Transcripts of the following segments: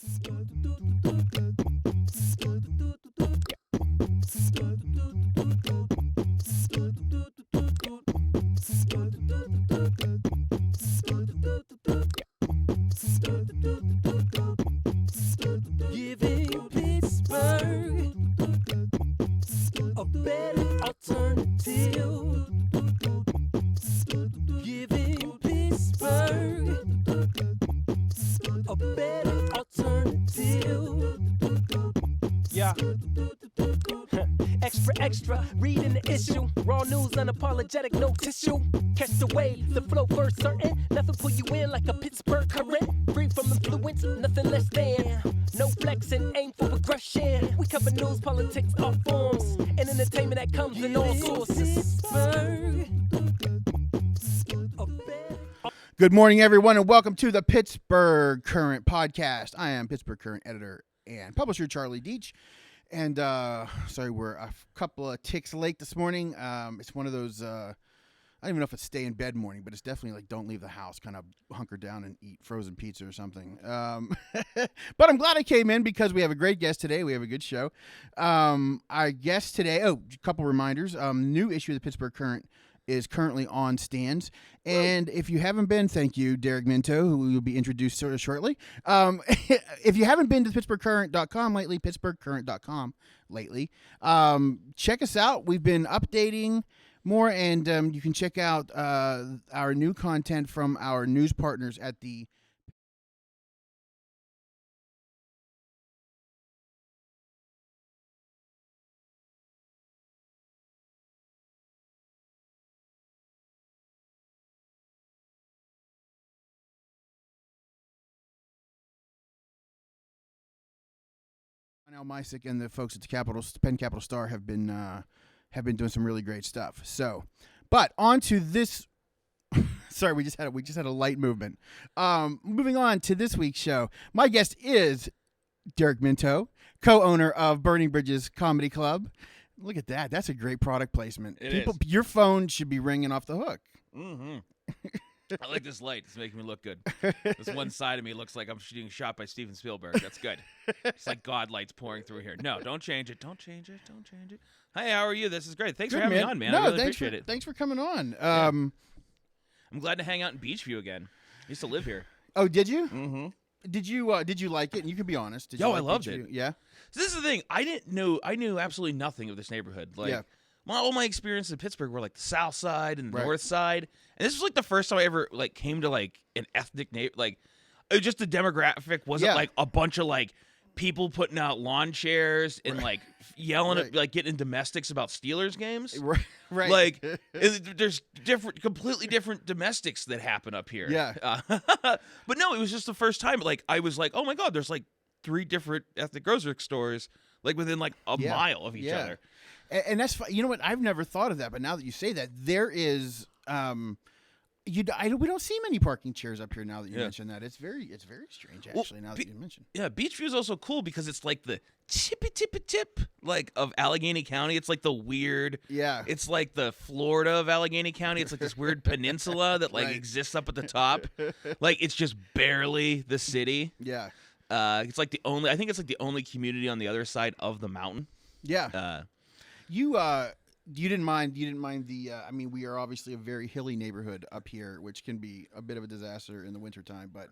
Giving Pittsburgh a better alternative. Giving Pittsburgh a better alternative. Yeah. Extra, reading the issue. Raw news, unapologetic, no tissue. Catch the wave, the flow first certain. Nothing pull you in like a Pittsburgh Current. Free from influence, nothing less than. No flexing, aim for progression. We cover news, politics, all forms, and entertainment that comes in all sources. Good morning, everyone, and welcome to the Pittsburgh Current Podcast. I am Pittsburgh Current editor and publisher Charlie Deach. And sorry, we're a couple of ticks late this morning. It's one of those, I don't even know if it's stay in bed morning, but it's definitely like don't leave the house, kind of hunker down and eat frozen pizza or something. But I'm glad I came in because we have a great guest today. We have a good show. Our guest today, a couple reminders. New issue of the Pittsburgh Current is currently on stands. And if you haven't been, thank you, Derek Minto, who will be introduced sort of shortly. If you haven't been to PittsburghCurrent.com lately, PittsburghCurrent.com lately, check us out. We've been updating more, and you can check out our new content from our news partners at the Al Mysick and the folks at the Penn Capital Star have been doing some really great stuff. So, but on to this. Sorry, we just had a light movement. Moving on to this week's show. My guest is Derek Minto, co-owner of Burning Bridges Comedy Club. Look at that. That's a great product placement. Your phone should be ringing off the hook. Mm-hmm. I like this light. It's making me look good. This one side of me looks like I'm shooting a shot by Steven Spielberg. That's good. It's like God lights pouring through here. No, don't change it. Don't change it. Don't change it. Hi, how are you? This is great. Thanks for having me on, man. No, I really appreciate it. Thanks for coming on. I'm glad to hang out in Beachview again. I used to live here. Oh, did you? Mm-hmm. Did you like it? And you can be honest. I loved it. Yeah. So this is the thing. I knew absolutely nothing of this neighborhood. All my experiences in Pittsburgh were like the South Side and the North Side, and this was like the first time I ever like came to like an ethnic like it was just the demographic wasn't like a bunch of like people putting out lawn chairs and like yelling at like getting in domestics about Steelers games. Right. Like there's completely different domestics that happen up here. Yeah. But no, it was just the first time. Like I was like, oh my God, there's like 3 different ethnic grocery stores like within like a mile of each other. And that's you know what, I've never thought of that, but now that you say that, there is we don't see many parking chairs up here now that you mention that. It's very strange actually now that you mention. Yeah, Beachview is also cool because it's like the tippy tip like of Allegheny County. It's like the weird. Yeah. It's like the Florida of Allegheny County. It's like this weird peninsula that like exists up at the top. Like it's just barely the city. Yeah. It's like I think it's like the only community on the other side of the mountain. Yeah. You didn't mind the I mean, we are obviously a very hilly neighborhood up here, which can be a bit of a disaster in the wintertime, but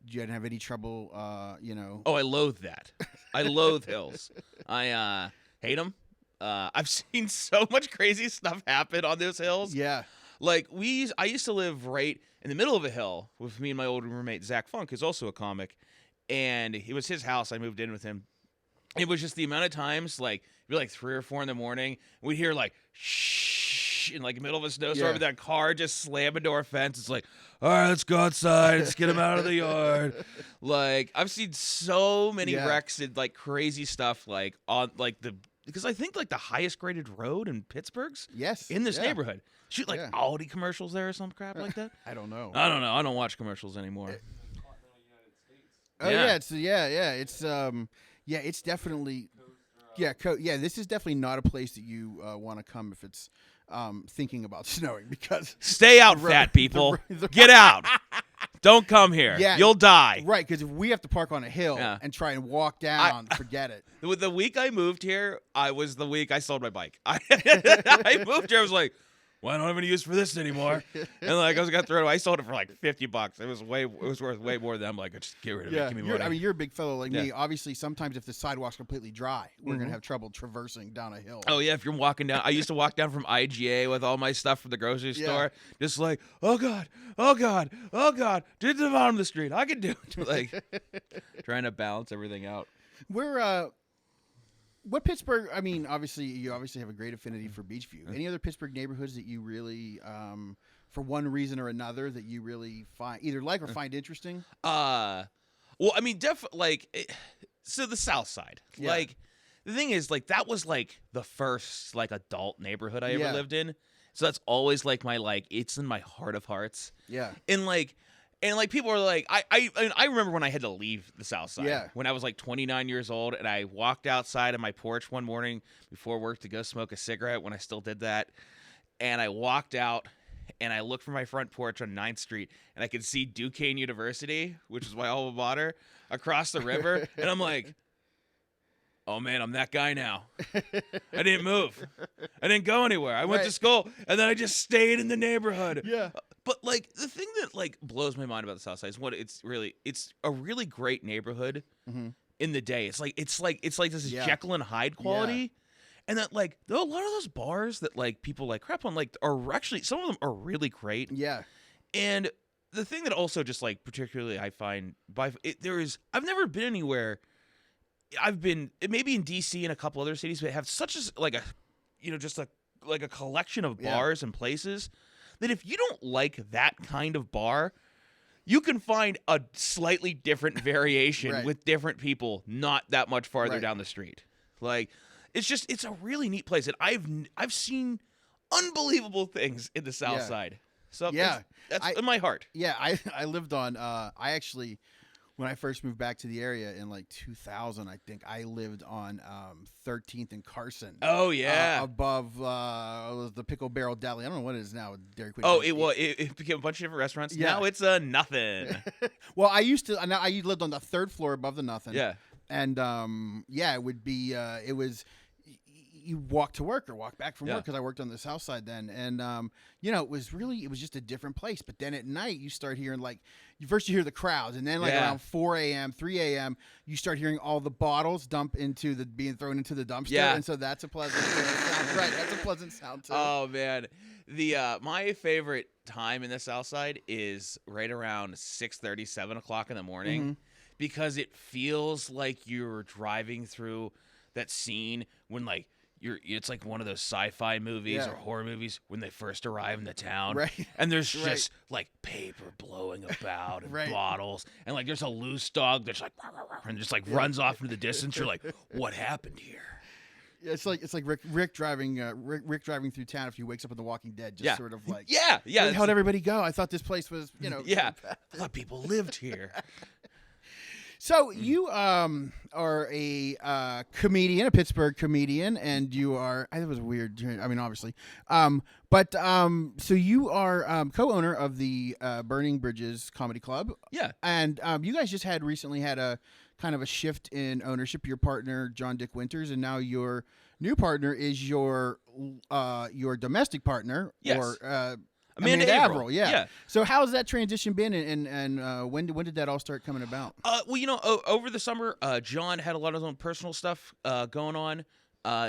you didn't have any trouble Oh, I loathe that. I loathe hills. I hate them. I've seen so much crazy stuff happen on those hills. Yeah. Like I used to live right in the middle of a hill with me and my old roommate Zach Funk, who's also a comic, and it was his house. I moved in with him. It was just the amount of times, like, it'd be like 3 or 4 in the morning, we'd hear like shh in like the middle of a snowstorm, and that car just slam into our fence. It's like, all right, let's go outside, let's get him out of the yard. Like, I've seen so many wrecks and like crazy stuff, like on like because I think like the highest graded road in Pittsburgh's in this neighborhood. Shoot like Aldi commercials there or some crap like that. I don't know. I don't watch commercials anymore. It's definitely this is definitely not a place that you want to come if it's thinking about snowing, because stay out, fat people. Get out. Don't come here. Yeah. You'll die. Right, because if we have to park on a hill Yeah. and try and walk down, forget it. The week I moved here, was the week I sold my bike. I moved here. I was like, well, I don't have any use for this anymore. And like I was gonna throw it away. I sold it for like $50. It was worth way more than I'm like, just get rid of it. Give me money. I mean, you're a big fellow like me. Yeah. Obviously, sometimes if the sidewalk's completely dry, we're gonna have trouble traversing down a hill. Oh yeah, if you're walking down, I used to walk down from IGA with all my stuff from the grocery store, just like, oh god, to the bottom of the street. I can do it. Like trying to balance everything out. We're what Pittsburgh? I mean, you obviously have a great affinity for Beachview. Any other Pittsburgh neighborhoods that you really, for one reason or another, that you really either like or find interesting? Well, I mean, so the South Side, like, the thing is, like, that was like the first like adult neighborhood I ever lived in. So that's always like it's in my heart of hearts. Yeah. And people are like, I remember when I had to leave the South Side. Yeah. When I was like 29 years old, and I walked outside of my porch one morning before work to go smoke a cigarette when I still did that. And I walked out, and I looked from my front porch on 9th Street, and I could see Duquesne University, which is my alma mater, across the river. And I'm like, oh man, I'm that guy now. I didn't move. I didn't go anywhere. I went to school, and then I just stayed in the neighborhood. Yeah. But like the thing that like blows my mind about the South Side is it's a really great neighborhood in the day. It's like this is Jekyll and Hyde quality. And that like a lot of those bars that like people like crap on like are actually, some of them are really great. Yeah. And the thing that also just like particularly I find I've never been anywhere. I've been maybe in DC and a couple other cities, but have such as like a collection of bars and places that if you don't like that kind of bar, you can find a slightly different variation with different people not that much farther down the street. Like it's a really neat place, and I've seen unbelievable things in the South Side. So that's in my heart. Yeah, I lived on I actually, when I first moved back to the area in like 2000, I think I lived on 13th and Carson. Oh yeah, above the Pickle Barrel Deli. I don't know what it is now. Dairy Queen. Oh, it became a bunch of different restaurants. Yeah. Now it's a nothing. Well, I lived on the 3rd floor above the nothing. Yeah, and it would be it was. You walk to work or walk back from work, because I worked on the South Side then, and it was just a different place. But then at night you start hearing you hear the crowds, and then around 4 a.m., 3 a.m. you start hearing all the bottles being thrown into the dumpster, and so that's a pleasant sound. Right, that's a pleasant sound too. Oh man, the my favorite time in the South Side is right around 6:30, 7 o'clock in the morning, because it feels like you're driving through that scene when it's like one of those sci-fi movies or horror movies when they first arrive in the town. Right. And there's just like paper blowing about and bottles. And like there's a loose dog that's like and just like runs off into the distance. You're like, what happened here? It's like Rick driving through town if he wakes up in The Walking Dead, just sort of like how'd everybody go? I thought this place was I thought people lived here. So you are a comedian, a Pittsburgh comedian, and you are, I thought it was weird, I mean, obviously. So you are co-owner of the Burning Bridges Comedy Club. Yeah. And you guys just recently had a kind of a shift in ownership. Your partner, John Dick Winters, and now your new partner is your domestic partner. Yes. Or Amanda Averill. Yeah. So how's that transition been, and when did that all start coming about? Over the summer, John had a lot of his own personal stuff going on,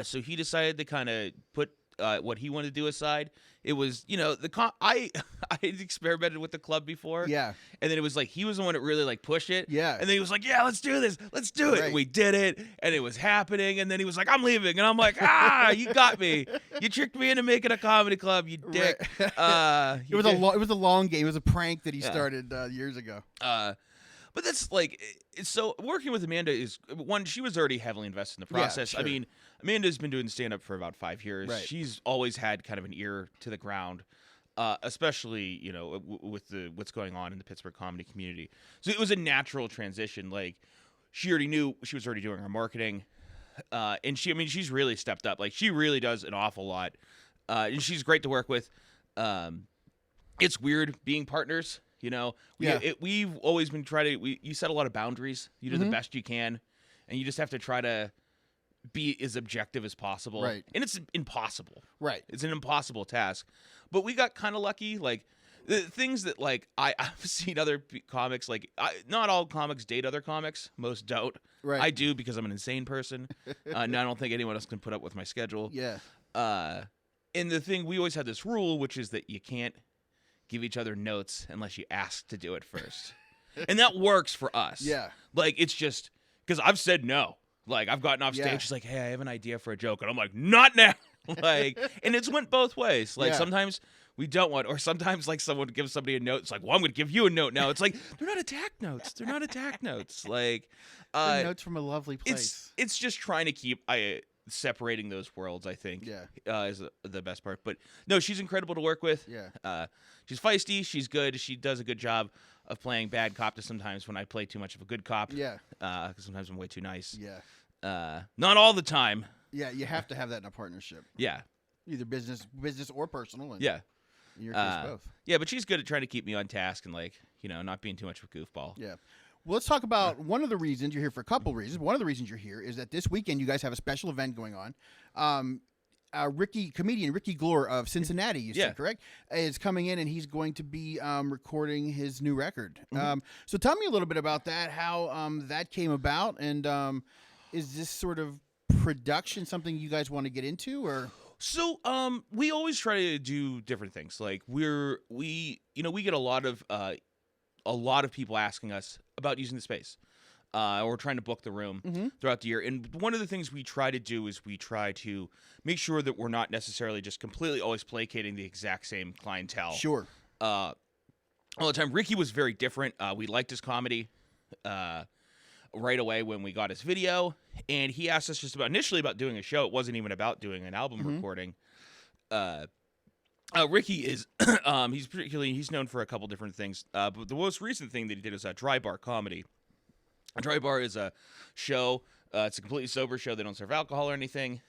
so he decided to kind of put what he wanted to do aside. It was, I had experimented with the club before, and then it was like he was the one that really pushed it, and then he was like, let's do this, let's do it. And we did it, and it was happening, and then he was like, I'm leaving, and I'm like, you got me, you tricked me into making a comedy club, you dick. It was a long game. It was a prank that he started years ago. But that's so working with Amanda is one. She was already heavily invested in the process. Yeah, sure. I mean, Amanda's been doing stand up for about 5 years. Right. She's always had kind of an ear to the ground, especially with what's going on in the Pittsburgh comedy community. So it was a natural transition. Like she already knew, she was already doing her marketing, and she's really stepped up. Like she really does an awful lot, and she's great to work with. It's weird being partners. You know, Yeah. we've always been you set a lot of boundaries. You do the best you can, and you just have to try to be as objective as possible. Right. And it's impossible. Right. It's an impossible task. But we got kind of lucky. Like, the things that, like, I've seen other comics, like, not all comics date other comics. Most don't. Right. I do because I'm an insane person. And I don't think anyone else can put up with my schedule. Yeah. And the thing, we always had this rule, which is that you can't give each other notes unless you ask to do it first. And that works for us. Yeah. Like, it's just, because I've said no. Like, I've gotten off stage, Yeah. she's like, hey, I have an idea for a joke. And I'm like, not now. Like, and it's went both ways. Like, Yeah. sometimes we don't want, or sometimes, like, someone gives somebody a note. It's like, well, I'm going to give you a note now. It's like, they're not attack notes. They're not attack notes. Like, Notes from a lovely place. it's just trying to keep separating those worlds, I think. Yeah. Is the best part. But no, she's incredible to work with. Yeah. She's feisty. She's good. She does a good job of playing bad cop to sometimes when I play too much of a good cop. Yeah. Because sometimes I'm way too nice. Yeah. Not all the time. Yeah. You have to have that in a partnership, Yeah. either business or personal. And Yeah. in your case, both. Yeah, but she's good at trying to keep me on task and, like, you know, not being too much of a goofball. Yeah. Well, let's talk about one of the reasons you're here for a couple reasons. One of the reasons you're here is that this weekend you guys have a special event going on. Comedian Ricky Glore of Cincinnati, you said, correct, is coming in, and he's going to be recording his new record. So tell me a little bit about that, how that came about, and is this sort of production something you guys want to get into, or? So, we always try to do different things. Like, we get a lot of people asking us about using the space. Or trying to book the room throughout the year. And one of the things we try to do is we try to make sure that we're not necessarily just completely always placating the exact same clientele. Sure. All the time. Ricky was very different. We liked his comedy right away when we got his video. And he asked us just initially about doing a show. It wasn't even about doing an album recording. Ricky is he's known for a couple different things. But the most recent thing that he did is a dry bar comedy. A dry bar is a show. It's a completely sober show. They don't serve alcohol or anything.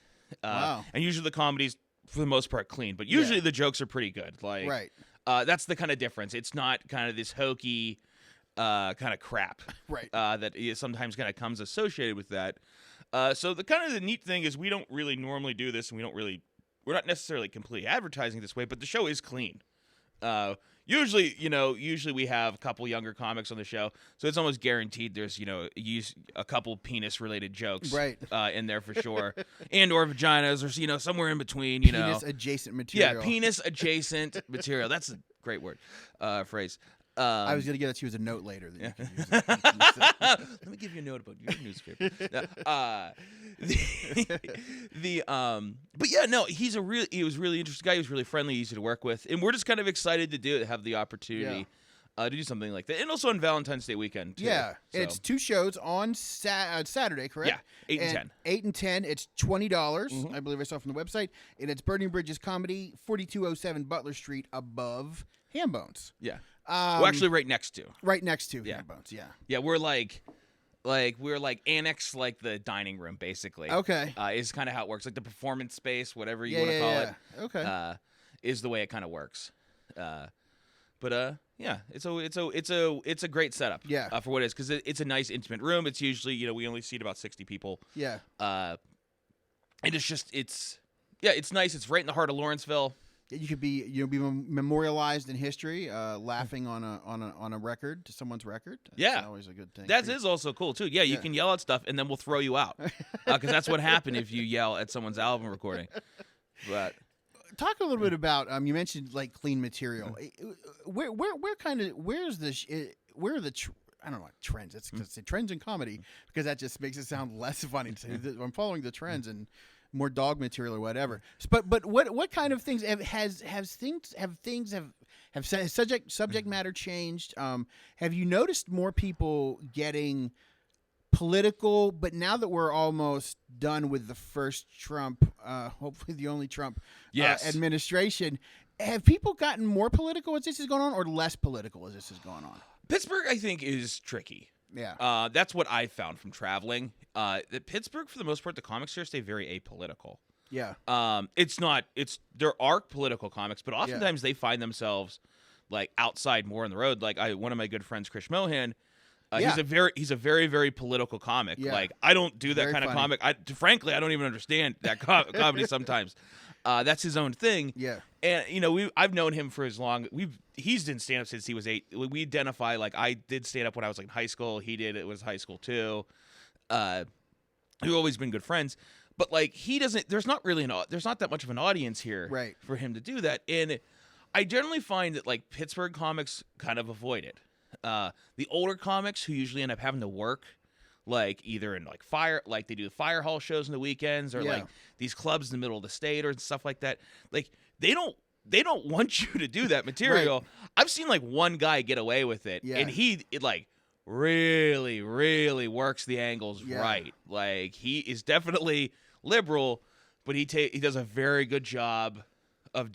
Wow. And usually the comedy's, for the most part, clean. But usually the jokes are pretty good. Like, Right. That's the kind of difference. It's not kind of this hokey kind of crap. Right. That sometimes kind of comes associated with that. So the neat thing is we don't really normally do this, and we're not necessarily completely advertising this way, but the show is clean. Usually we have a couple younger comics on the show, so it's almost guaranteed there's, a couple penis-related jokes Right. In there for sure, and or vaginas, or, somewhere in between, Penis-adjacent material. Yeah, penis-adjacent material. That's a great phrase. I was going to get it to you as a note later. That you could use it. Let me give you a note about your newspaper. But yeah, no, he was really interesting guy. He was really friendly, easy to work with, and we're just kind of excited to have the opportunity to do something like that, and also on Valentine's Day weekend too. Yeah, so. It's two shows on Saturday, correct? Yeah, 8 and 10. 8 and 10. It's $20. I believe I saw from the website, and it's Burning Bridges Comedy, 4207 Butler Street, above Hambones. Yeah. Well, actually, right next to. Right next to Hambones. Yeah. Yeah, we're we're annex the dining room basically. Okay. Is kind of how it works, like the performance space, whatever you Yeah, want to call it. Okay. Is the way it kind of works. But yeah, it's a great setup. Yeah. For what it is, because it's a nice intimate room. It's usually we only seat about 60 people. Yeah. And it's nice. It's right in the heart of Lawrenceville. You could be memorialized in history, laughing on a record, to someone's record. That's always a good thing. That is also cool too. Yeah, you can yell at stuff and then we'll throw you out because that's what happened if you yell at someone's album recording. But talk a little bit about you mentioned clean material. Where are the I don't know, trends. It's because trends in comedy, because that just makes it sound less funny to say that I'm following the trends and more dog material or whatever. But what kind of things have subject matter changed? Have you noticed more people getting political? But now that we're almost done with the first Trump, hopefully the only Trump administration, have people gotten more political as this is going on, or less political as this is going on? Pittsburgh, I think, is tricky. Yeah. That's what I've found from traveling. Pittsburgh, for the most part, the comics here stay very apolitical. Yeah. There are political comics, but oftentimes they find themselves like outside more on the road. Like one of my good friends, Chris Mohan, Yeah. he's a very, very political comic. Yeah. Like I don't do that Very kind of funny. comic. Frankly, I don't even understand that comedy sometimes. That's his own thing. Yeah. And I've known him for as long. He's done stand up since he was 8. We identify like I did stand up when I was like in high school. He did it was high school too. We've always been good friends. But like he doesn't. There's not that much of an audience here Right. for him to do that. And I generally find that like Pittsburgh comics kind of avoid it. The older comics who usually end up having to work, like either in like they do the fire hall shows on the weekends or like these clubs in the middle of the state or stuff like that. Like they don't want you to do that material. Right. I've seen like one guy get away with it, and he really, really works the angles right. Like he is definitely liberal, but he does a very good job of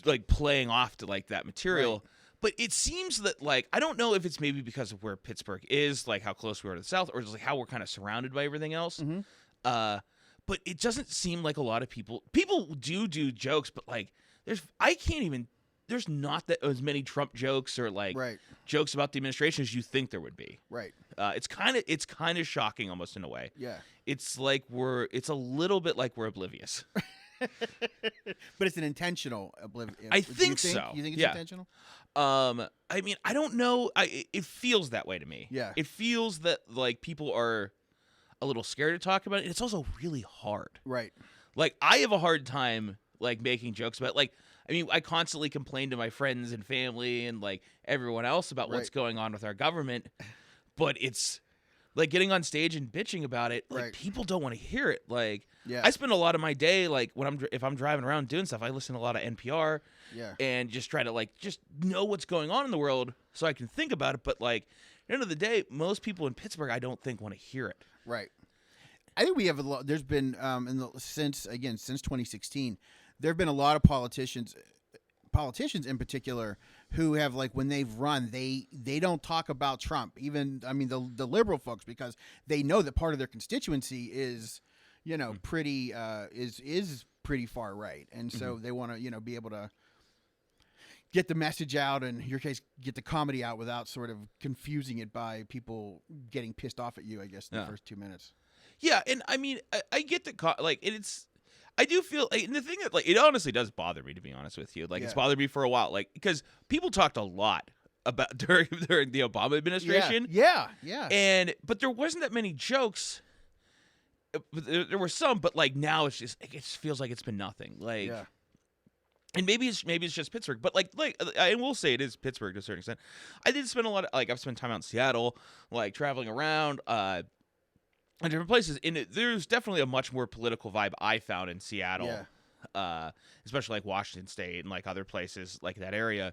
like playing off to like that material. Right. But it seems that like I don't know if it's maybe because of where Pittsburgh is, like how close we are to the south, or just like how we're kind of surrounded by everything else. Mm-hmm. But it doesn't seem like a lot of people do jokes, but like there's not that as many Trump jokes or like jokes about the administration as you think there would be. Right. It's kind of shocking almost in a way. Yeah. It's like it's a little bit like we're oblivious. But it's an intentional oblivion. I think so. You think it's Yeah. intentional? I mean, I don't know. It feels that way to me. Yeah. It feels that like people are a little scared to talk about it. And it's also really hard. Right. Like I have a hard time like making jokes about like I mean, I constantly complain to my friends and family and like everyone else about what's going on with our government, but it's like getting on stage and bitching about it. Like people don't want to hear it. Like I spend a lot of my day like if I'm driving around doing stuff, I listen to a lot of NPR and just try to like just know what's going on in the world so I can think about it. But like at the end of the day, most people in Pittsburgh, I don't think want to hear it. Right. I think we have a lot. There's been since 2016, there have been a lot of politicians in particular who have like when they've run, they don't talk about Trump. Even the liberal folks, because they know that part of their constituency is pretty is pretty far right, and so they want to be able to get the message out, and in your case, get the comedy out without sort of confusing it by people getting pissed off at you, I guess, in the first 2 minutes. Yeah, and I mean, I get the I do feel like, and the thing that like it honestly does bother me, to be honest with you. Like it's bothered me for a while, like because people talked a lot about during the Obama administration. Yeah. But there wasn't that many jokes. There were some, but like now it just feels like it's been nothing. Like. Yeah. And maybe it's just Pittsburgh, but like I will say it is Pittsburgh to a certain extent. I did spend a lot of I've spent time out in Seattle, like traveling around in different places. And there's definitely a much more political vibe I found in Seattle, especially like Washington State and like other places like that area,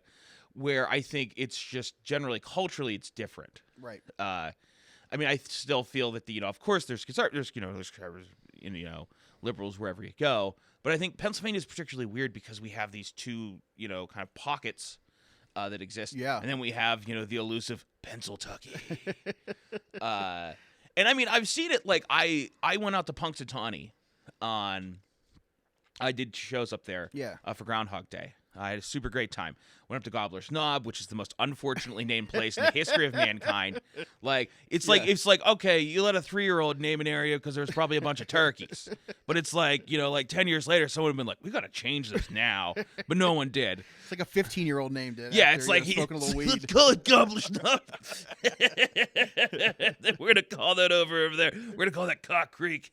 where I think it's just generally culturally it's different. Right. I mean, I still feel that of course there's conservatives, liberals wherever you go. But I think Pennsylvania is particularly weird because we have these two, kind of pockets that exist. Yeah. And then we have, the elusive Pennsyltucky. And I mean, I've seen it. Like I went out to Punxsutawney I did shows up there for Groundhog Day. I had a super great time. Went up to Gobbler's Knob, which is the most unfortunately named place in the history of mankind. Like it's like okay, you let a 3-year-old name an area because there's probably a bunch of turkeys, but it's like 10 years later, someone would have been like, we got to change this now, but no one did. It's like a 15-year-old named it. Yeah, after, it's like smoking a little weed. Let's call it Gobbler's Knob. We're gonna call that over there. We're gonna call that Cock Creek.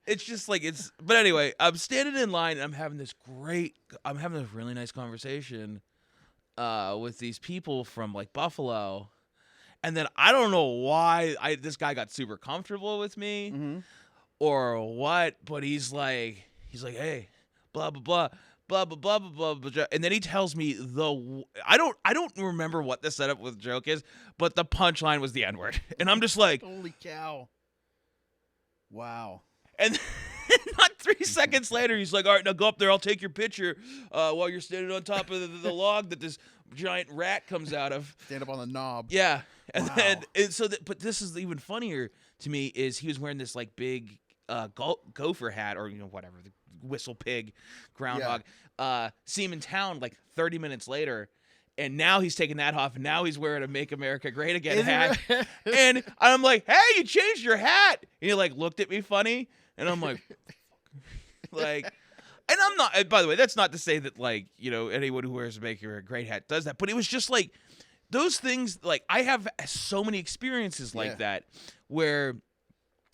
It's just like but anyway, I'm standing in line and I'm having this really nice conversation with these people from like Buffalo, and then I don't know why this guy got super comfortable with me or what, but he's like, hey, blah blah blah. Blah blah blah blah blah blah, and then he tells me I don't remember what the setup with the joke is, but the punchline was the N-word, and I'm just like, holy cow, wow. And not 3 seconds later, he's like, all right, now go up there. I'll take your picture while you're standing on top of the log that this giant rat comes out of. Stand up on the knob. Yeah. And then, but this is even funnier to me is he was wearing this like big gopher hat or, whatever, the whistle pig, groundhog. See him in town like 30 minutes later, and now he's taking that off, and now he's wearing a "Make America Great Again" hat. And I'm like, "Hey, you changed your hat!" And he like looked at me funny, and I'm like, like, and I'm not. By the way, that's not to say that like anyone who wears a "Make America Great" hat does that, but it was just like those things. Like I have so many experiences like that where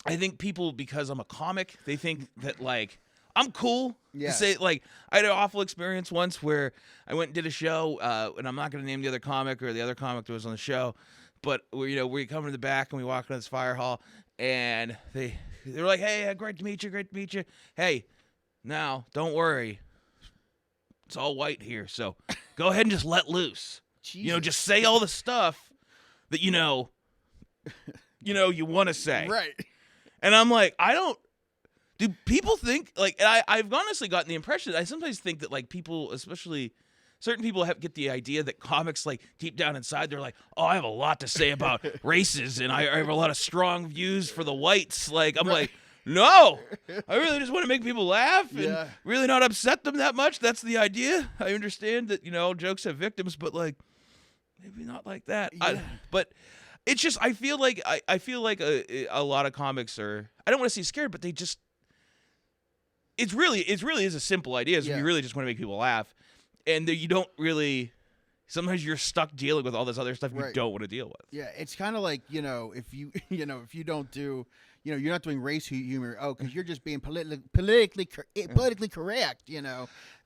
I think people, because I'm a comic, they think that like I'm cool. Yeah. Say like I had an awful experience once where I went and did a show, and I'm not going to name the other comic or the other comic that was on the show, but we come to the back and we walk into this fire hall, and they were like, "Hey, great to meet you. Hey, now don't worry, it's all white here, so go ahead and just let loose. Jesus. Just say all the stuff that you want to say." Right. And I'm like, do people think, like, and I've honestly gotten the impression, I sometimes think that, like, people, especially certain people, get the idea that comics, like, deep down inside, they're like, "Oh, I have a lot to say about races, and I have a lot of strong views for the whites." Like, I'm like, no, I really just want to make people laugh and really not upset them that much. That's the idea. I understand that, jokes have victims, but, like, maybe not like that. Yeah. But it's just, I feel like a lot of comics are, I don't want to say scared, but they just, it really is a simple idea. You really just want to make people laugh, and you don't really. Sometimes you're stuck dealing with all this other stuff you don't want to deal with. Yeah, it's kind of like if you if you don't do you're not doing race humor. Oh, because you're just being politically correct.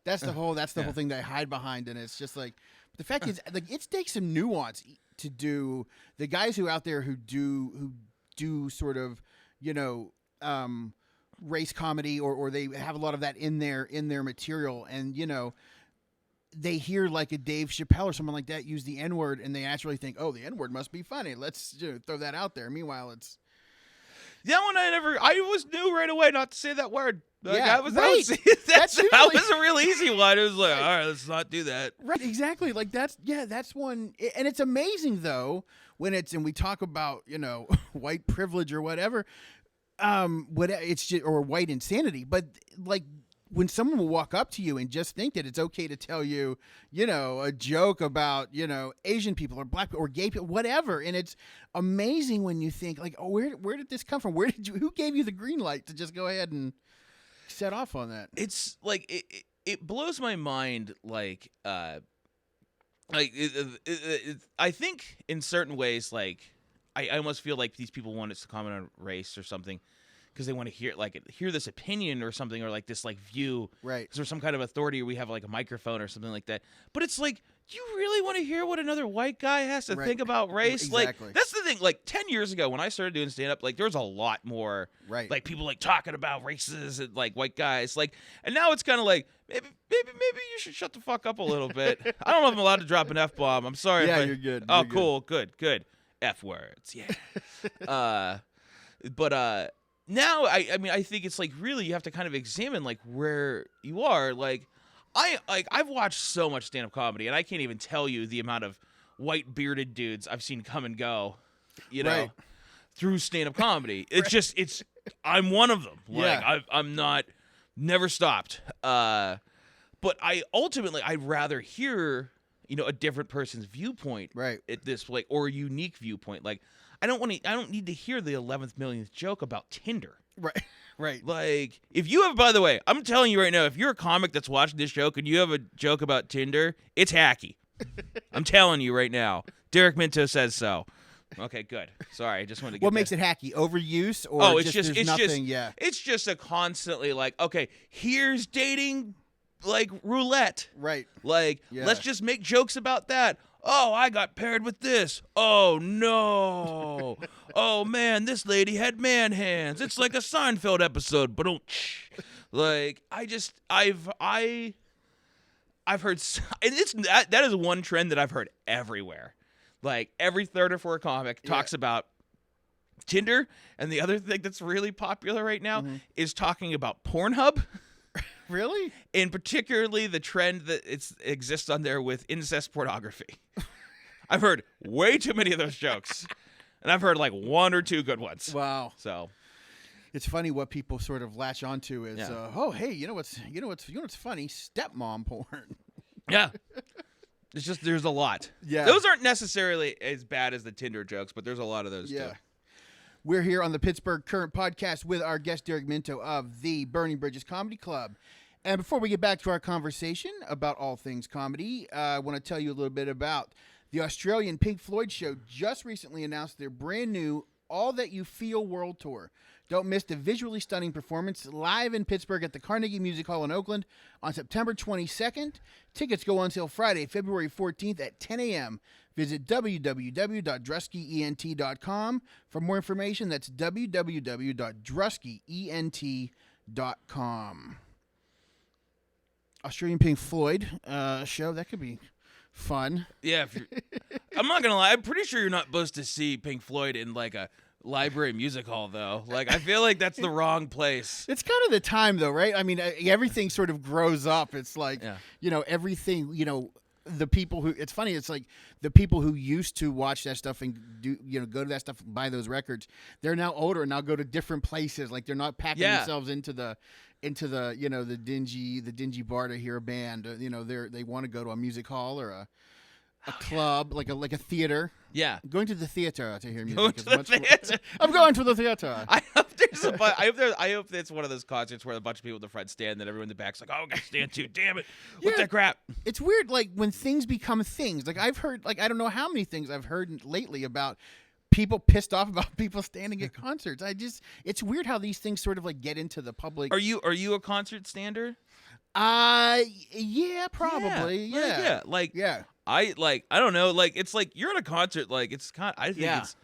That's the whole thing they hide behind, and it's just like the fact is like it takes some nuance to do the guys who out there who do sort of race comedy or they have a lot of that in their material, and they hear like a Dave Chappelle or someone like that use the N-word, and they actually think, "Oh, the N-word must be funny. Let's throw that out there." Meanwhile, it's that one I was knew right away not to say that word. Like, that was a real easy one. It was like, all right, let's not do that. Right, exactly. Like that's one, and it's amazing though when and we talk about white privilege or whatever. It's just, or white insanity, but like when someone will walk up to you and just think that it's okay to tell you, a joke about, Asian people or black people or gay people, whatever, and it's amazing when you think like, oh, where did this come from? Who gave you the green light to just go ahead and set off on that? It's like it blows my mind. Like I think in certain ways, like I almost feel like these people want us to comment on race or something because they want to hear this opinion or something, or like this like view, right? Because there's some kind of authority, or we have like a microphone or something like that. But it's like, do you really want to hear what another white guy has to think about race? Exactly. Like that's the thing. Like 10 years ago when I started doing stand up, like there was a lot more like people like talking about races and like white guys. Like, and now it's kind of like maybe you should shut the fuck up a little bit. I don't know if I'm allowed to drop an F-bomb. I'm sorry. Yeah, you're good. Oh, cool. Good. F words. Yeah. But now I think it's like really you have to kind of examine like where you are. Like I've watched so much stand-up comedy, and I can't even tell you the amount of white bearded dudes I've seen come and go, through stand-up comedy. It's just I'm one of them. Like I'm not never stopped. But I'd rather hear a different person's viewpoint, at this like or a unique viewpoint. Like I don't need to hear the 11th millionth joke about Tinder. Right. Like if you have, by the way, I'm telling you right now, if you're a comic that's watching this joke and you have a joke about Tinder, it's hacky. I'm telling you right now. Derek Minto says so. Okay, good. Sorry, I just wanted to get What makes it hacky? Overuse or it's nothing? It's just a constantly like, okay, here's dating like roulette. Right. Like, let's just make jokes about that. Oh, I got paired with this. Oh, no. Oh, man, this lady had man hands. It's like a Seinfeld episode. But like, I've heard, and that is one trend that I've heard everywhere. Like, every third or fourth comic talks about Tinder. And the other thing that's really popular right now is talking about Pornhub. Really? And particularly the trend that exists on there with incest pornography. I've heard way too many of those jokes. And I've heard like one or two good ones. Wow. So It's funny what people sort of latch onto is, Yeah. oh, hey, you know what's funny? Stepmom porn. Yeah. It's just there's a lot. Yeah. Those aren't necessarily as bad as the Tinder jokes, but there's a lot of those too. We're here on the Pittsburgh Current Podcast with our guest, Derek Minto of the Burning Bridges Comedy Club. And before we get back to our conversation about all things comedy, I want to tell you a little bit about the Australian Pink Floyd show just recently announced their brand new All That You Feel World Tour. Don't miss the visually stunning performance live in Pittsburgh at the Carnegie Music Hall in Oakland on September 22nd. Tickets go on sale Friday, February 14th at 10 a.m. Visit www.druskyent.com. For more information, that's www.druskyent.com. Australian Pink Floyd show, that could be fun. Yeah, I'm not gonna lie. I'm pretty sure you're not supposed to see Pink Floyd in like a library music hall, though. Like, I feel like that's the wrong place. It's kind of the time, though, right? I mean, everything sort of grows up. It's like, everything, the people who, it's funny, it's like the people who used to watch that stuff and go to that stuff, buy those records, they're now older and now go to different places. Like, they're not packing themselves into the the dingy bar to hear a band. They want to go to a music hall or a club, like a theater. Yeah, going to the theater to hear music. I'm going to the theater. I hope I hope it's one of those concerts where a bunch of people in the front stand, and everyone in the back's like, "Oh, I got to stand too. Damn it! What's that crap?" It's weird, like when things become things. Like I've heard, like I don't know how many things I've heard lately about people pissed off about people standing at concerts. It's weird how these things sort of like get into the public. Are you a concert stander? Yeah, probably. Yeah. I don't know, like it's like you're at a concert, like it's kind I think it's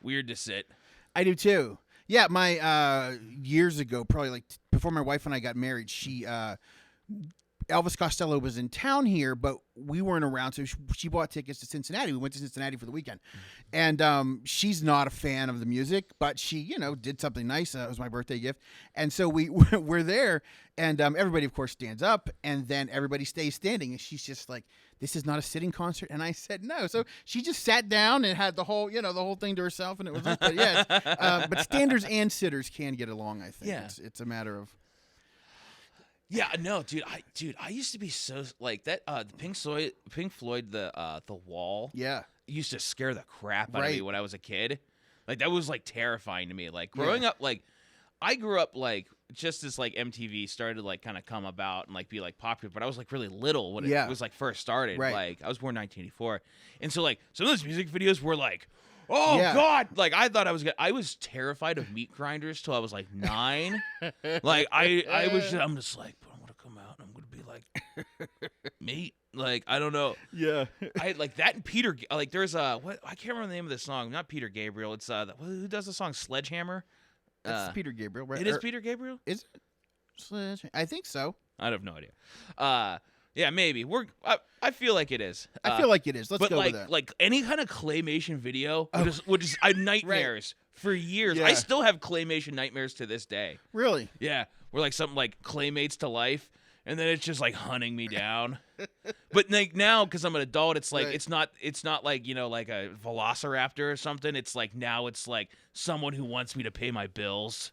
weird to sit. I do too. Yeah, my years ago, probably like before my wife and I got married, she Elvis Costello was in town here, but we weren't around, so she bought tickets to Cincinnati. We went to Cincinnati for the weekend, and she's not a fan of the music, but she, did something nice. It was my birthday gift, and so we're there, and everybody, of course, stands up, and then everybody stays standing, and she's just like, "This is not a sitting concert," and I said no. So she just sat down and had the whole thing to herself, and it was, but but standers and sitters can get along. I think it's a matter of. Yeah, no, dude. I used to be so like that. The Pink Floyd, the Wall. Yeah, used to scare the crap out of me when I was a kid. Like that was like terrifying to me. Like growing up, like I grew up like just as like MTV started to like kind of come about and like be like popular. But I was like really little when it was like first started. Right. Like I was born in 1984, and so like some of those music videos were like, oh God! Like I thought I was terrified of meat grinders till I was like 9. Like I'm just like, but I'm gonna come out and I'm gonna be like meat. Like I don't know. Yeah. I like that and Peter. Like there's what I can't remember the name of the song. Not Peter Gabriel. It's who does the song Sledgehammer? That's Peter Gabriel, right? It is Peter Gabriel. Is it? I think so. I have no idea. Yeah, maybe. I feel like it is. I feel like it is. Let's go with that. Like any kind of claymation video, which is nightmares for years. Yeah. I still have claymation nightmares to this day. Really? Yeah, where like something like Claymates to life, and then it's just like hunting me down. But like now, because I'm an adult, it's like it's not like like a Velociraptor or something. It's like now it's like someone who wants me to pay my bills.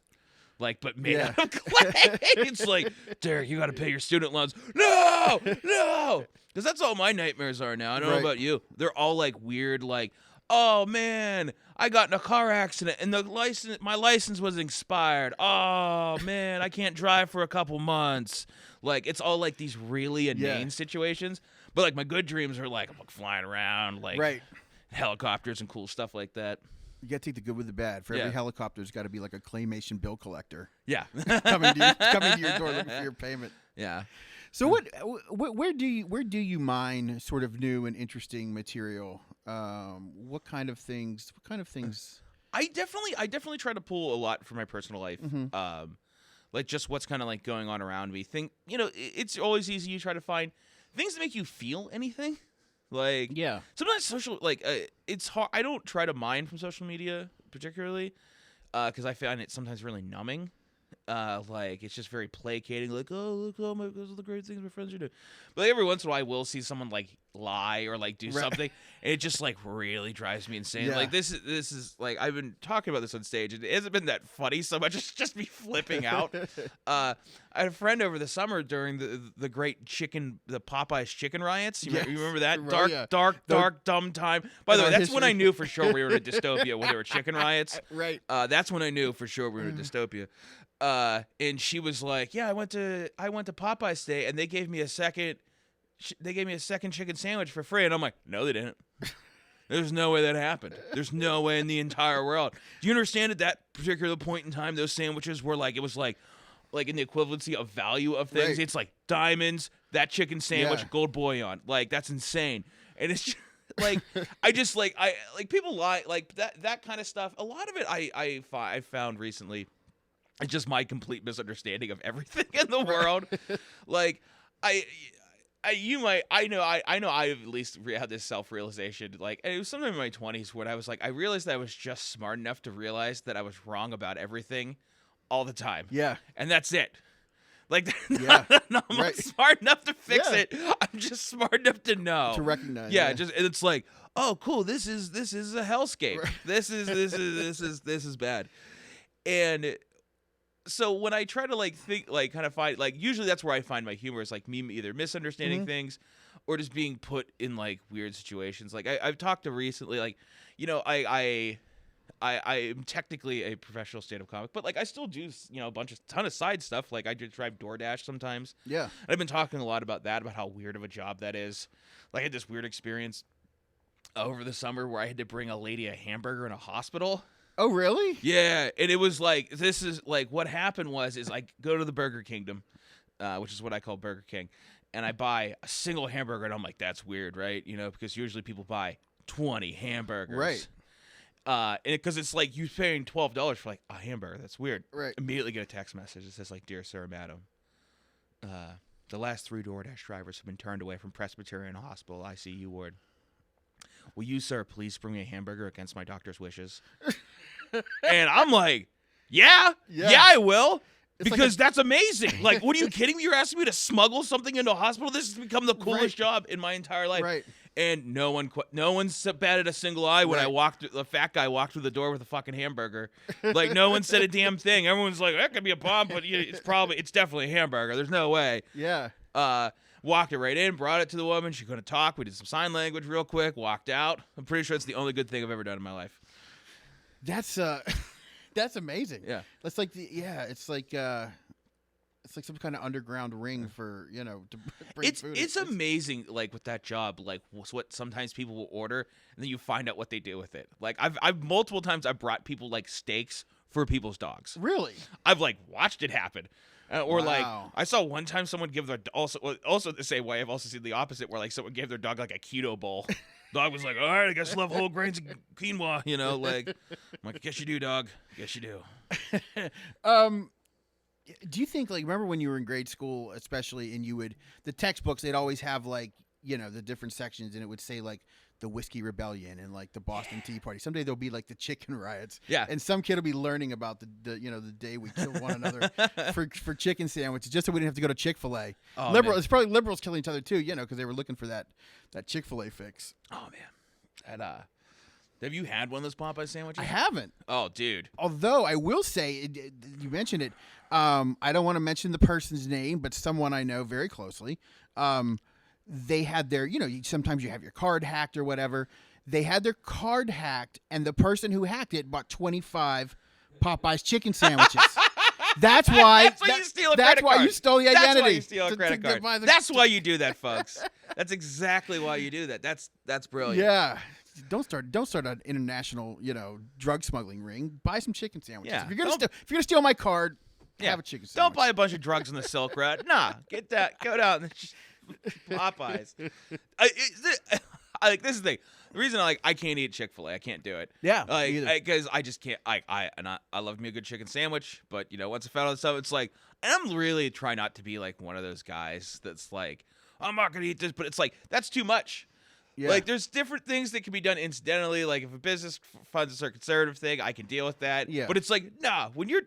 Like, but made out of clay. It's like, Derek, you got to pay your student loans. No. Because that's all my nightmares are now. I don't know about you. They're all like weird, like, oh man, I got in a car accident and my license was expired. Oh man, I can't drive for a couple months. Like, it's all like these really inane situations. But like my good dreams are like, I'm like flying around, like helicopters and cool stuff like that. You got to take the good with the bad. For every helicopter, there's got to be like a claymation bill collector. Yeah. coming to your door looking for your payment. Yeah. So where do you mine sort of new and interesting material? What kind of things? I definitely try to pull a lot from my personal life. Mm-hmm. Like just what's kind of like going on around me. It's always easy. You try to find things that make you feel anything. Like sometimes it's hard. I don't try to mine from social media particularly because I find it sometimes really numbing. Like it's just very placating. Like, oh look, oh my, those are the great things my friends are doing. But like, every once in a while, I will see someone like lie or like do something, and it just like really drives me insane. Yeah. Like this is like I've been talking about this on stage, and it hasn't been that funny so much. It's just me flipping out. I had a friend over the summer during the great the Popeyes chicken riots. You remember that? Dark, dumb time. By the way, that's when I knew for sure we were in a dystopia when there were chicken riots. Right. That's when I knew for sure we were in a dystopia. And she was like, "Yeah, I went to Popeyes today, and they gave me a second chicken sandwich for free." And I'm like, "No, they didn't. There's no way that happened. There's no way in the entire world." Do you understand at that particular point in time, those sandwiches were like, it was like in the equivalency of value of things. Right. It's like diamonds, that chicken sandwich, Yeah. gold bouillon. Like that's insane. And it's just, like I people lie like that kind of stuff. A lot of it I found recently. It's just my complete misunderstanding of everything in the world. Like, I know I've at least had this self-realization. Like, it was sometime in my 20s when I was like, I realized that I was just smart enough to realize that I was wrong about everything all the time. Yeah. And that's it. Like, Yeah. I'm not smart enough to fix it. I'm just smart enough to know. To recognize. Yeah, and it's like, oh, cool. This is a hellscape. Right. This is bad. And so when I try to like think, like kind of find, like usually that's where I find my humor is like me either misunderstanding things or just being put in like weird situations. Like I've talked to recently, like, you know, I am technically a professional stand-up comic, but like I still do, you know, ton of side stuff. Like I just drive DoorDash sometimes. Yeah. And I've been talking a lot about that, about how weird of a job that is. Like I had this weird experience over the summer where I had to bring a lady a hamburger in a hospital. Oh, really? Yeah, and it was like, this is like, what happened is I go to the Burger Kingdom, which is what I call Burger King, and I buy a single hamburger, and I'm like, that's weird, right? You know, because usually people buy 20 hamburgers. Right. And because it's like you paying $12 for like a hamburger. That's weird. Right. Immediately get a text message that says like, "Dear Sir, Madam, the last 3 DoorDash drivers have been turned away from Presbyterian Hospital ICU ward. Will you, sir, please bring me a hamburger against my doctor's wishes?" And I'm like, yeah, I will. It's Because that's amazing. Like, what are you kidding me? You're asking me to smuggle something into a hospital? This has become the coolest job in my entire life. Right. And no one batted a single eye when the fat guy walked through the door with a fucking hamburger. Like, no one said a damn thing. Everyone's like, that could be a bomb, but it's definitely a hamburger. There's no way. Yeah. Walked it right in, brought it to the woman. She couldn't talk. We did some sign language real quick, walked out. I'm pretty sure it's the only good thing I've ever done in my life. That's that's amazing. Yeah. That's like it's like some kind of underground ring for, you know, to bring food. It's amazing, like with that job, like what sometimes people will order and then you find out what they do with it. Like I've multiple times I've brought people like steaks for people's dogs. Really? I've like watched it happen. Or like Wow. I saw one time someone give their also the same way. I've also seen the opposite where like someone gave their dog like a keto bowl. Dog was like, all right, I guess love whole grains of quinoa, you know, like I'm like, I guess you do, dog. Guess you do. Do you think, like, remember when you were in grade school, especially, and the textbooks, they'd always have like, you know, the different sections, and it would say like the Whiskey Rebellion and like the Boston Tea Party. Someday there'll be like the chicken riots. Yeah. And some kid will be learning about the you know, the day we killed one another for chicken sandwiches, just so we didn't have to go to Chick-fil-A. Oh, It's probably liberals killing each other too, you know, because they were looking for that Chick-fil-A fix. Oh man. And have you had one of those Popeye sandwiches? I haven't. Oh, dude. Although I will say, you mentioned it. I don't want to mention the person's name, but someone I know very closely. They had their, you know, sometimes you have your card hacked or whatever. They had their card hacked, and the person who hacked it bought 25 Popeyes chicken sandwiches. That's why. That's why you steal a credit That's why card. you stole the identity. That's why you steal a credit card. buy the- That's why you do that, folks. That's exactly why you do that. That's brilliant. Yeah. Don't start an international, you know, drug smuggling ring. Buy some chicken sandwiches. Yeah. If you're gonna steal my card, have a chicken sandwich. Don't buy a bunch of drugs in the Silk Road. Nah, get that. Go down and Popeyes. This is the thing. The reason I can't eat Chick-fil-A, I can't do it. Yeah, because I just can't. I love me a good chicken sandwich, but you know, once I found out stuff, it's like, and I'm really trying not to be like one of those guys that's like, I'm not gonna eat this, but it's like that's too much. Yeah. Like, there's different things that can be done incidentally. Like, if a business funds a certain conservative thing, I can deal with that. Yeah. But it's like, nah, when you're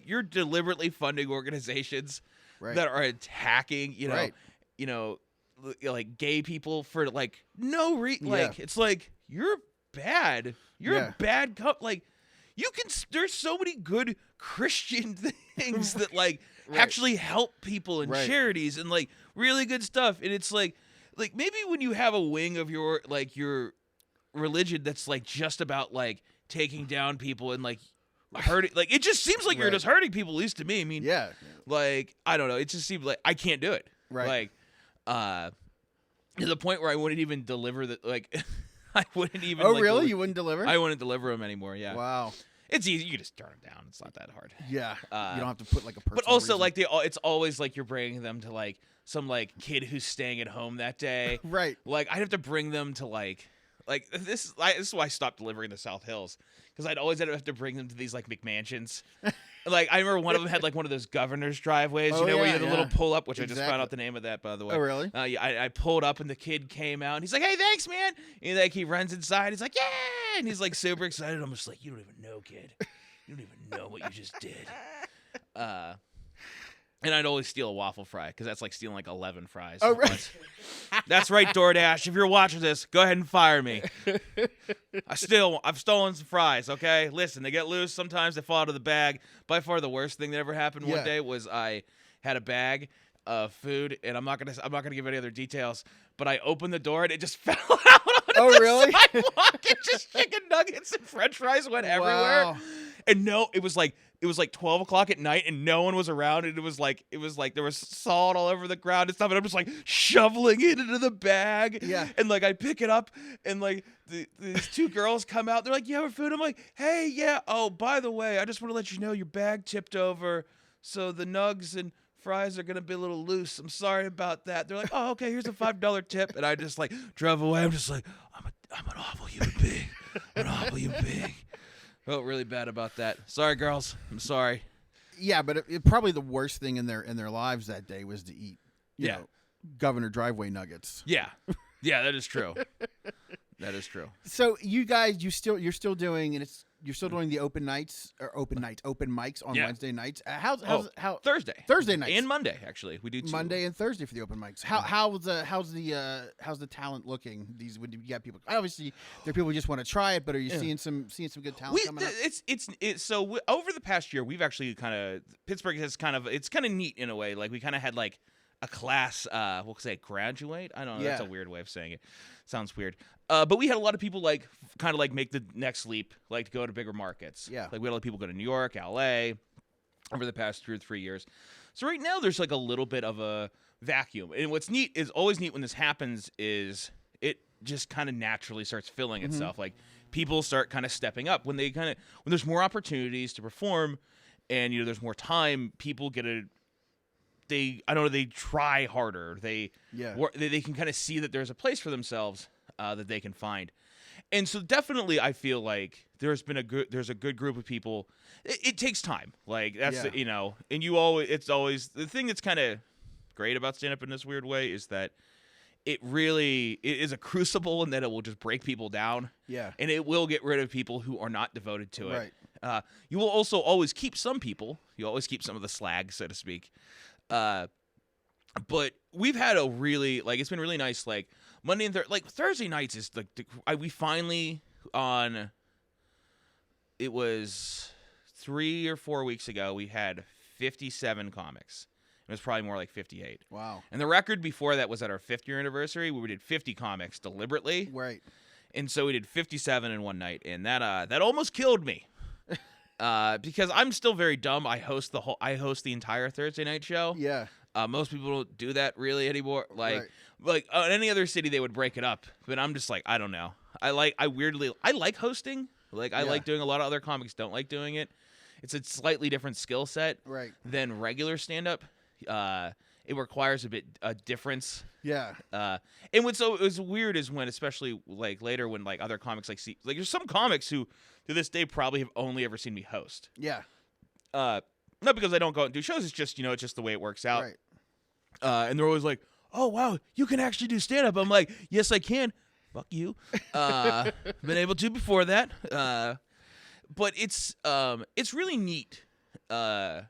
you're deliberately funding organizations that are attacking, you know, like gay people for like no reason. Like, it's like you're bad. You're a bad like. You can. There's so many good Christian things that like actually help people and charities and like really good stuff. And it's like maybe when you have a wing of your religion that's like just about like taking down people and like hurting, like it just seems like you're just hurting people. At least to me. I mean, like I don't know. It just seems like I can't do it. Right. Like, to the point where I wouldn't even deliver the like. I wouldn't even. Oh, really? You wouldn't deliver? I wouldn't deliver them anymore. Yeah. Wow. It's easy. You can just turn them down. It's not that hard. Yeah. You don't have to put like a personal But also, reason. like it's always like you're bringing them to like some like kid who's staying at home that day. Right. Like I'd have to bring them to like this is why I stopped delivering the South Hills, because I'd always have to bring them to these like McMansions. Like I remember one of them had like one of those governor's driveways, where you had a little pull up, which I just found out the name of that, by the way. Oh, really? Yeah, I pulled up and the kid came out and he's like, "Hey, thanks, man." And like he runs inside, he's like, "Yeah," and he's like super excited. I'm just like, "You don't even know, kid. You don't even know what you just did." And I'd always steal a waffle fry because that's like stealing like 11 fries. Oh, right. That's right, DoorDash. If you're watching this, go ahead and fire me. I've stolen some fries, okay? Listen, they get loose. Sometimes they fall out of the bag. By far the worst thing that ever happened one day was I had a bag of food, and I'm not gonna give any other details, but I opened the door and it just fell out on the sidewalk. And just chicken nuggets and french fries went everywhere. And no, it was like 12 o'clock at night and no one was around, and it was like there was salt all over the ground and stuff, and I'm just like shoveling it into the bag. Yeah. And like I pick it up and like these two girls come out, they're like, "You have food?" I'm like, "Hey, yeah. Oh, by the way, I just want to let you know your bag tipped over, so the nugs and fries are gonna be a little loose. I'm sorry about that." They're like, "Oh, okay, here's a $5 tip." And I just like drove away. I'm just like, I'm an awful human being. I'm an awful human being. Felt really bad about that. Sorry, girls. I'm sorry. Yeah, but it probably the worst thing in their lives that day was to eat, you know, governor driveway nuggets. Yeah, yeah, that is true. That is true. So you guys, you're still doing, and you're still doing the open mics on Wednesday nights. How Thursday nights and Monday actually we do two. Monday and Thursday for the open mics. How's the talent looking? When you got people, obviously there are people who just want to try it, but are you seeing some good talent coming up? So over the past year we've actually Pittsburgh has it's kind of neat in a way. Like we kind of had like a class, we'll say graduate. I don't know. That's a weird way of saying it. Sounds weird. But we had a lot of people like kind of like make the next leap, like to go to bigger markets. Yeah. Like we had a lot of people go to New York, LA over the past 2 or 3 years. So right now there's like a little bit of a vacuum. And what's neat is always neat when this happens is it just kind of naturally starts filling itself. Like people start kind of stepping up when there's more opportunities to perform and there's more time, people get they try harder. They can kind of see that there's a place for themselves that they can find. And so definitely I feel like there's a good group of people. It takes time. Like that's and it's always the thing that's kind of great about stand up in this weird way is that it is a crucible and that it will just break people down. Yeah. And it will get rid of people who are not devoted to it. Right. You will also always keep some people. You always keep some of the slag, so to speak. But we've had it's been really nice. Like Monday and Thursday nights is we finally it was 3 or 4 weeks ago, we had 57 comics. It was probably more like 58. Wow. And the record before that was at our 5th year anniversary. We did 50 comics deliberately. Right. And so we did 57 in one night, and that almost killed me. Because I'm still very dumb. I host the entire Thursday night show. Yeah. Most people don't do that really anymore. Like in any other city they would break it up, but I'm just like, I don't know. I like hosting. Like I like doing a lot of other comics don't like doing it. It's a slightly different skill set than regular stand up. It requires a difference. Yeah. And what's weird is when, especially like later when like other comics there's some comics who to this day probably have only ever seen me host. Yeah. Not because I don't go out and do shows. It's just it's just the way it works out. Right. And they're always like, "Oh wow, you can actually do stand up." I'm like, "Yes, I can. fuck you. Been able to before that. But it's really neat. I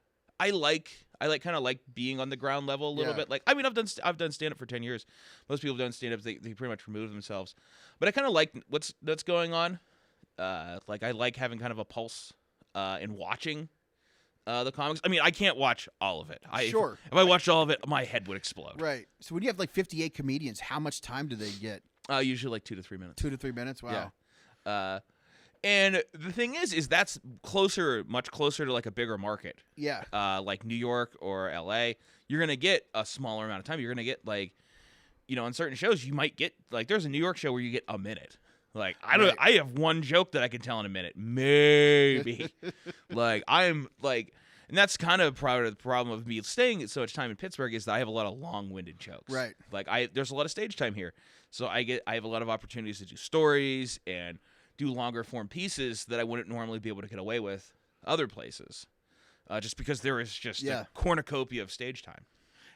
kind of like being on the ground level a little bit. Like, I mean, I've done stand up for 10 years. Most people have done stand up. They pretty much remove themselves. But I kind of like what's going on. Like, I like having kind of a pulse in watching the comics. I mean, I can't watch all of it. Sure. If I watched all of it, my head would explode. Right. So when you have like 58 comedians, how much time do they get? Usually like 2 to 3 minutes. 2 to 3 minutes. Wow. Yeah. And the thing is that's much closer to like a bigger market. Yeah. Like New York or LA. You're going to get a smaller amount of time. You're going to get like, on certain shows, you might get like, there's a New York show where you get a minute. Like, I have one joke that I can tell in a minute. Maybe. Like, I'm like, and that's kind of part of the problem of me staying so much time in Pittsburgh is that I have a lot of long-winded jokes. Right. Like, there's a lot of stage time here. So I have a lot of opportunities to do stories and do longer form pieces that I wouldn't normally be able to get away with other places, just because there is just a cornucopia of stage time.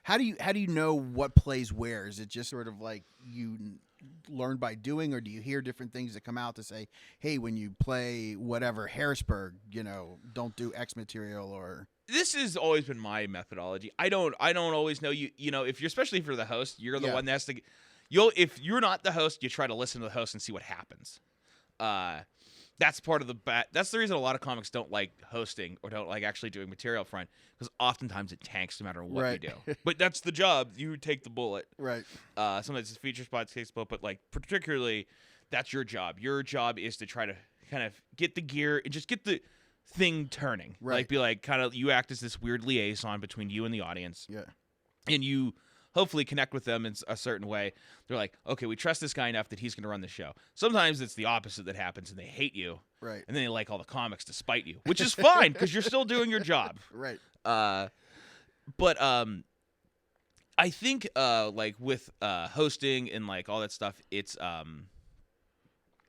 How do you know what plays where? Is it just sort of like you learn by doing, or do you hear different things that come out to say, hey, when you play whatever Harrisburg, don't do X material? Or this has always been my methodology. I don't always know if you're, especially if you're the host, you're the one that has to. If you're not the host, you try to listen to the host and see what happens. That's part of the that's the reason a lot of comics don't like hosting or don't like actually doing material up front, because oftentimes it tanks no matter what you do. But that's the job. You take the bullet. Right. Sometimes it's feature spots, takes the bullet, but like particularly that's your job. Your job is to try to kind of get the gear and just get the thing turning. Right. Like, be like, kind of, you act as this weird liaison between you and the audience. Yeah. And you hopefully connect with them in a certain way. They're like, okay, we trust this guy enough that he's going to run the show. Sometimes it's the opposite that happens, and they hate you. Right. And then they like all the comics to spite you, which is fine because you're still doing your job. Right. But I think like with hosting and like all that stuff, it's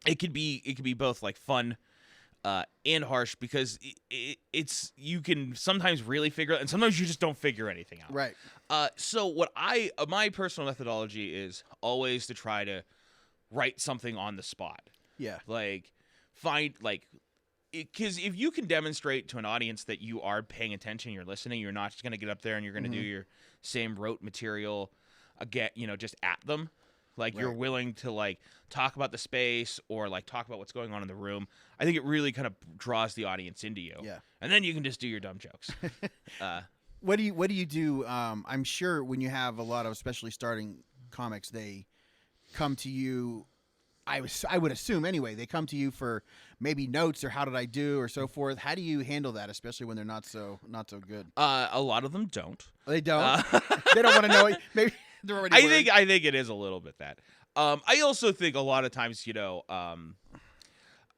it could be both like fun and harsh, because it's you can sometimes really figure out, and sometimes you just don't figure anything out. Right. So what my personal methodology is always to try to write something on the spot. Yeah. Like, find like, because if you can demonstrate to an audience that you are paying attention, you're listening, you're not just going to get up there and you're going to do your same rote material again, just at them. Like, you're willing to like talk about the space or like talk about what's going on in the room. I think it really kind of draws the audience into you. Yeah. And then you can just do your dumb jokes. What do you do? I'm sure when you have a lot of, especially starting comics, they come to you. I would assume anyway, they come to you for maybe notes or how did I do or so forth. How do you handle that, especially when they're not so good? A lot of them don't. They don't. They don't want to know it. Maybe they're already. I think it is a little bit that. I also think a lot of times,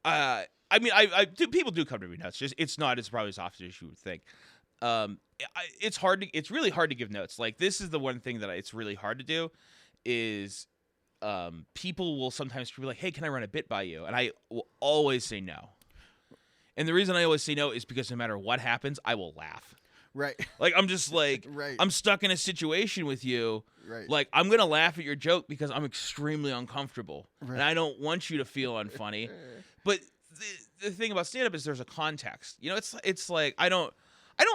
I mean, people do come to me nuts. Just it's probably as often as you would think. It's really hard to give notes. Like, this is the one thing that it's really hard to do is. People will sometimes be like, hey, can I run a bit by you? And I will always say no. And the reason I always say no is because no matter what happens, I will laugh. Right. Like, I'm just like, I'm stuck in a situation with you. Right. Like, I'm going to laugh at your joke because I'm extremely uncomfortable. Right. And I don't want you to feel unfunny. But the thing about stand-up is there's a context. It's like, I don't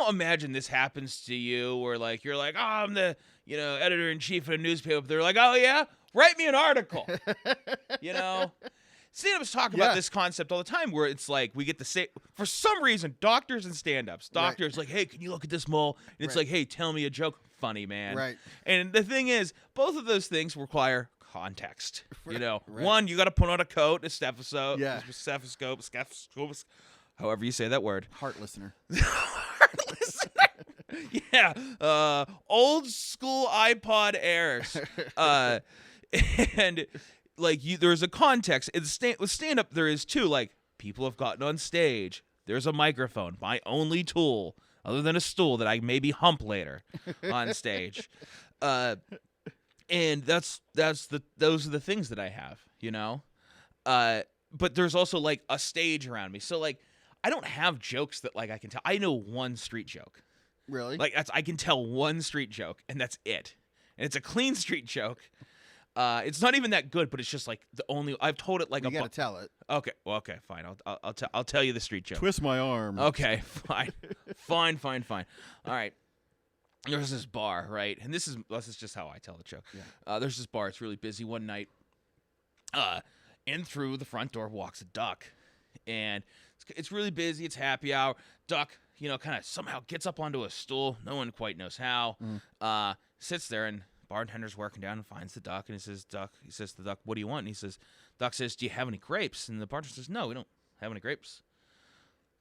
imagine this happens to you where, like, you're like, oh, I'm the, editor-in-chief of a newspaper. They're like, oh, yeah? Write me an article. Stand-ups talk about this concept all the time where it's like we get the same, for some reason, doctors and stand-ups. Doctors like, hey, can you look at this mole? And it's like, hey, tell me a joke. Funny, man. Right. And the thing is, both of those things require context. One, you got to put on a coat, a stethoscope, stethoscope, however you say that word. Heart listener. Heart listener. Yeah. Old school iPod Airs. And like there's a context. With stand-up, there is too. Like, people have gotten on stage. There's a microphone, my only tool, other than a stool that I maybe hump later on stage. And those are the things that I have, But there's also like a stage around me. So like, I don't have jokes that like I can tell. I know one street joke. Really? Like, I can tell one street joke, and that's it. And it's a clean street joke. It's not even that good, but it's just like the only I've told it like You got to tell it. Okay, well, okay, fine. I'll tell you the street joke. Twist my arm. Okay, fine, fine. All right. There's this bar, right? And this is just how I tell the joke. Yeah. There's this bar. It's really busy one night. In through the front door walks a duck, and it's really busy. It's happy hour. Duck, kind of somehow gets up onto a stool. No one quite knows how. Sits there, and bartender's working down and finds the duck, and he says to the duck, "What do you want?" And Duck says, "Do you have any grapes?" And the bartender says, "No, we don't have any grapes."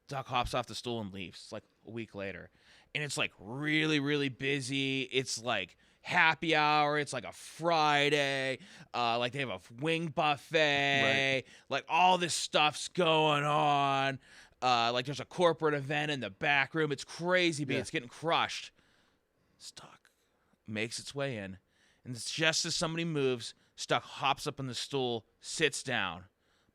Duck hops off the stool and leaves. It's like a week later. And it's like really, really busy. It's like happy hour. It's like a Friday. Like they have a wing buffet. Right. Like all this stuff's going on. Like there's a corporate event in the back room. It's crazy, but it's getting crushed. Duck makes its way in. And it's just as somebody moves, Duck hops up on the stool, sits down.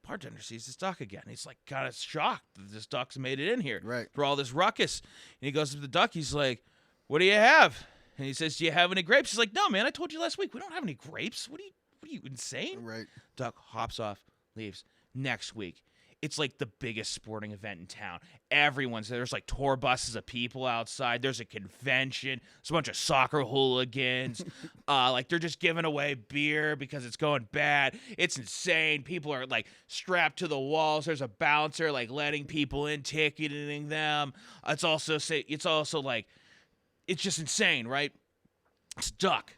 Bartender sees this duck again. He's like kind of shocked that this duck's made it in here for all this ruckus. And he goes to the duck. He's like, "What do you have?" And he says, "Do you have any grapes?" He's like, "No, man. I told you last week we don't have any grapes. What are you insane?" Right. Duck hops off, leaves. Next week, it's like the biggest sporting event in town. Everyone's there. There's like tour buses of people outside. There's a convention. There's a bunch of soccer hooligans. Like they're just giving away beer because it's going bad. It's insane. People are like strapped to the walls. There's a bouncer like letting people in, ticketing them. It's also like it's just insane, right? It's Duck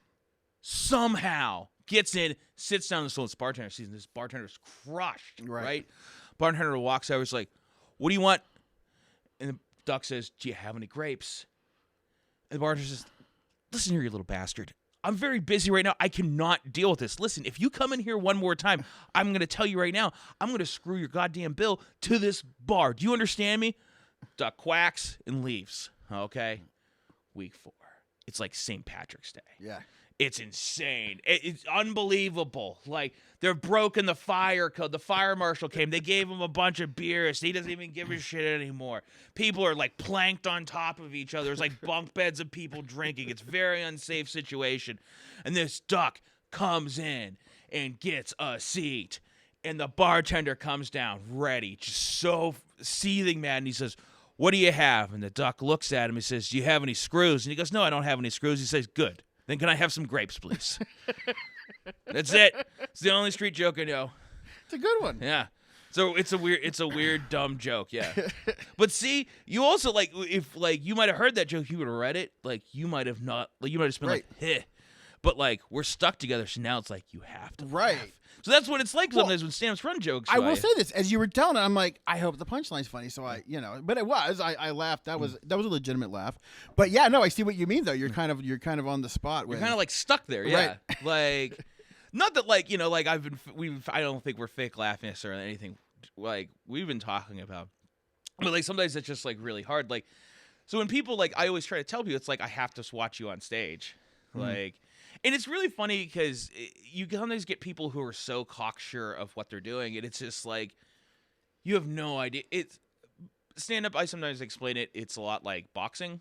somehow gets in, sits down on the stool. This bartender sees this bartender's crushed, right? Bartender walks over. He's like, "What do you want?" And the duck says, "Do you have any grapes?" And the bartender says, "Listen here, you little bastard. I'm very busy right now. I cannot deal with this. Listen, if you come in here one more time, I'm going to tell you right now, I'm going to screw your goddamn bill to this bar. Do you understand me?" Duck quacks and leaves. Okay? Week 4. It's like St. Patrick's Day. Yeah. It's insane. It's unbelievable. Like, they're broken the fire code. The fire marshal came. They gave him a bunch of beers. He doesn't even give a shit anymore. People are, like, planked on top of each other. There's, like, bunk beds of people drinking. It's a very unsafe situation. And this duck comes in and gets a seat. And the bartender comes down ready, just so seething mad. And he says, "What do you have?" And the duck looks at him. He says, "Do you have any screws?" And he goes, "No, I don't have any screws." He says, "Good. Then can I have some grapes, please?" That's it. It's the only street joke I know. It's a good one. Yeah. So it's a weird, dumb joke. Yeah. But see, you also if you might have heard that joke, you would have read it. Like you might have not. Like you might have just been like, "Heh." But like we're stuck together, so now it's like you have to laugh. So that's what it's like sometimes when stand-ups run jokes. I will say this as you were telling it, I'm like, I hope the punchline's funny. So but it was. I laughed. That was a legitimate laugh. But yeah, no, I see what you mean though. You're kind of on the spot. You're kind of like stuck there. Yeah. Right. Like, not that I don't think we're fake laughing or anything. Like we've been talking about, but like sometimes it's just like really hard. Like, so when people I always try to tell people, it's like I have to watch you on stage, like. And it's really funny because you sometimes get people who are so cocksure of what they're doing, and it's just like you have no idea. It's stand-up. I sometimes explain it. It's a lot like boxing.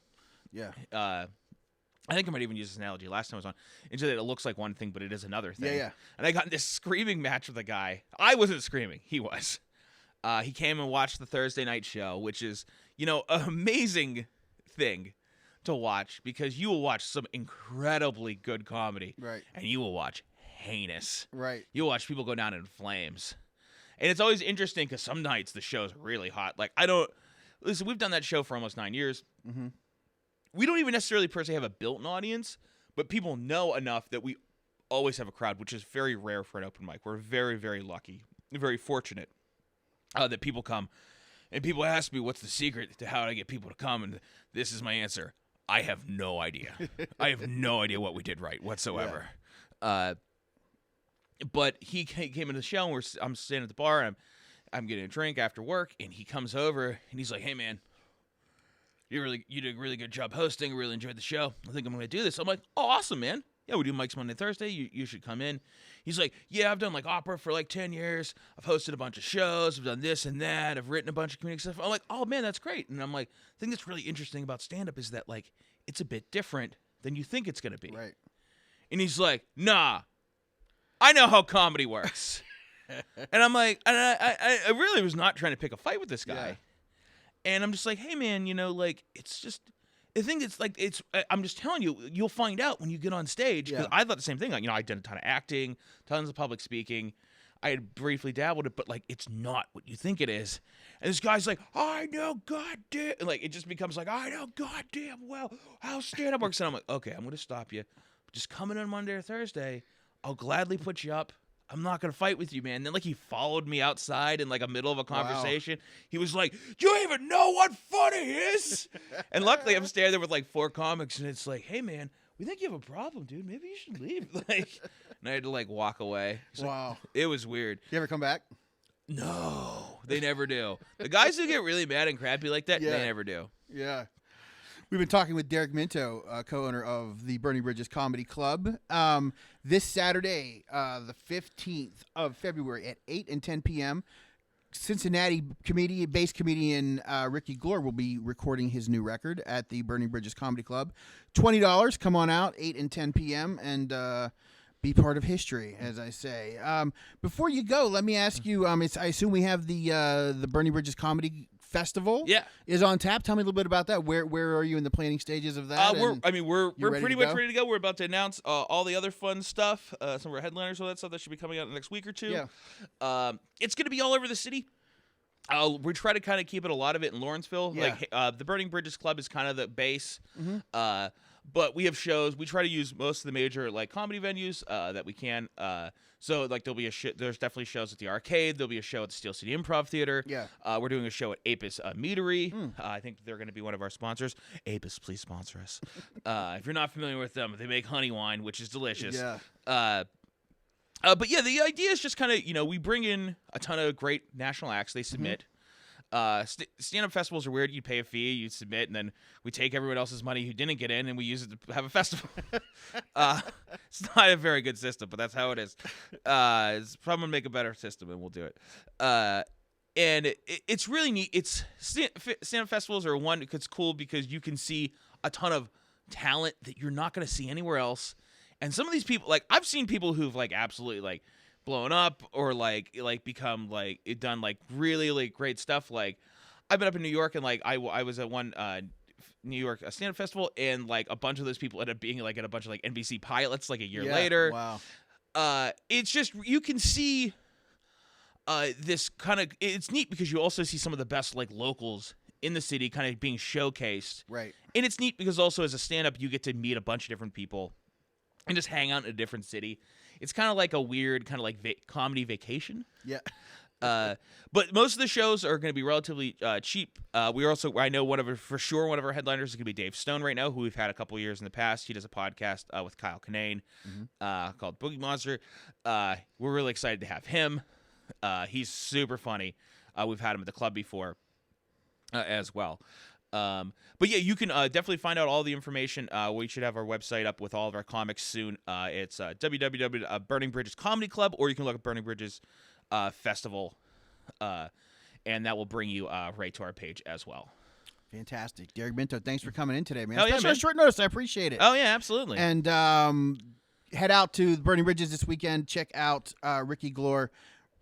Yeah. I think I might even use this analogy last time I was on. Into that it looks like one thing, but it is another thing. Yeah. And I got in this screaming match with a guy. I wasn't screaming. He was. He came and watched the Thursday night show, which is an amazing thing to watch because you will watch some incredibly good comedy, Right. And you will watch heinous, Right. You'll watch people go down in flames, and it's always interesting because some nights the show's really hot. Like listen, we've done that show for almost 9 years. Mm-hmm. We don't even necessarily per se have a built-in audience, but people know enough that we always have a crowd, which is very rare for an open mic. We're very, very lucky, very fortunate that people come, and people ask me, "What's the secret to how to get people to come?" And this is my answer. I have no idea. I have no idea what we did right whatsoever. Yeah. But he came into the show, and I'm standing at the bar, and I'm getting a drink after work, and he comes over, and he's like, "Hey, man, you did a really good job hosting. I really enjoyed the show. I think I'm going to do this." I'm like, "Oh, awesome, man. Yeah, we do mics Monday, Thursday. You should come in." He's like, "Yeah, I've done opera for 10 years. I've hosted a bunch of shows. I've done this and that. I've written a bunch of comedic stuff." I'm like, "Oh man, that's great." And I'm like, the thing that's really interesting about stand-up is that it's a bit different than you think it's gonna be. Right. And he's like, "Nah, I know how comedy works. And I'm like, and I really was not trying to pick a fight with this guy. Yeah. And I'm just like, hey, man, like, it's just, the thing that's like, I'm just telling you, you'll find out when you get on stage. Because I thought the same thing. Like, I did a ton of acting, tons of public speaking. I had briefly dabbled it, but like, it's not what you think it is. And this guy's like, I know goddamn, like, it just becomes like, I know goddamn well how stand-up works. And I'm like, okay, I'm going to stop you. Just come in on Monday or Thursday. I'll gladly put you up. I'm not going to fight with you, man. And then, like, he followed me outside in, like, a middle of a conversation. Wow. He was like, do you even know what funny is? And luckily, I'm standing there with, like, 4 comics, and it's like, hey, man, we think you have a problem, dude. Maybe you should leave. Like, and I had to, like, walk away. Wow. Like, it was weird. You ever come back? No, they never do. The guys who get really mad and crappy like that, they never do. Yeah. We've been talking with Derek Minto, co-owner of the Burning Bridges Comedy Club. This Saturday, the 15th of February at 8 and 10 p.m., Cincinnati bass comedian Ricky Glore will be recording his new record at the Burning Bridges Comedy Club. $20. Come on out, 8 and 10 p.m., and be part of history, as I say. Before you go, let me ask you, I assume we have the Burning Bridges Comedy Festival is on tap. Tell me a little bit about that. Where are you in the planning stages of that? We're pretty much ready to go. We're about to announce all the other fun stuff, some of our headliners, all that stuff that should be coming out in the next week or two. Yeah. It's going to be all over the city. We try to kind of keep it a lot of it in Lawrenceville. Yeah. Like the Burning Bridges Club is kind of the base. Mm-hmm. But we have shows. We try to use most of the major like comedy venues that we can. So like there'll be there's definitely shows at the Arcade. There'll be a show at the Steel City Improv Theater. Yeah. We're doing a show at Apis Meadery. I think they're going to be one of our sponsors. Apis, please sponsor us. If you're not familiar with them, they make honey wine, which is delicious. Yeah. But yeah, the idea is just kind of, we bring in a ton of great national acts. They submit. Stand-up festivals are weird. You pay a fee, you submit, and then we take everyone else's money who didn't get in, and we use it to have a festival. It's not a very good system, but that's how it is. It's probably going to make a better system, and we'll do it. And it's really neat. Stand-up festivals are one, it's cool because you can see a ton of talent that you're not going to see anywhere else. And some of these people, like, I've seen people who've, like, absolutely, like, blown up or like become like done like really like great stuff. Like I've been up in New York and like I was at one New York stand-up festival and like a bunch of those people ended up being like at a bunch of like NBC pilots like a year later. Wow. It's just you can see this kind of it's neat because you also see some of the best like locals in the city kind of being showcased. Right. And it's neat because also as a stand-up you get to meet a bunch of different people and just hang out in a different city. It's kind of like a weird kind of like comedy vacation. Yeah. But most of the shows are going to be relatively cheap. I know one of our headliners is going to be Dave Stone right now, who we've had a couple years in the past. He does a podcast with Kyle Kinane called Boogie Monster. We're really excited to have him. He's super funny. We've had him at the club before as well. But yeah, you can definitely find out all the information. We should have our website up with all of our comics soon. It's www.Burning Bridges Comedy Club, or you can look at Burning Bridges Festival, and that will bring you right to our page as well. Fantastic. Derek Minto, thanks for coming in today, man. Oh, yeah, Especially on short notice. I appreciate it. Oh, yeah, absolutely. And head out to Burning Bridges this weekend. Check out Ricky Glore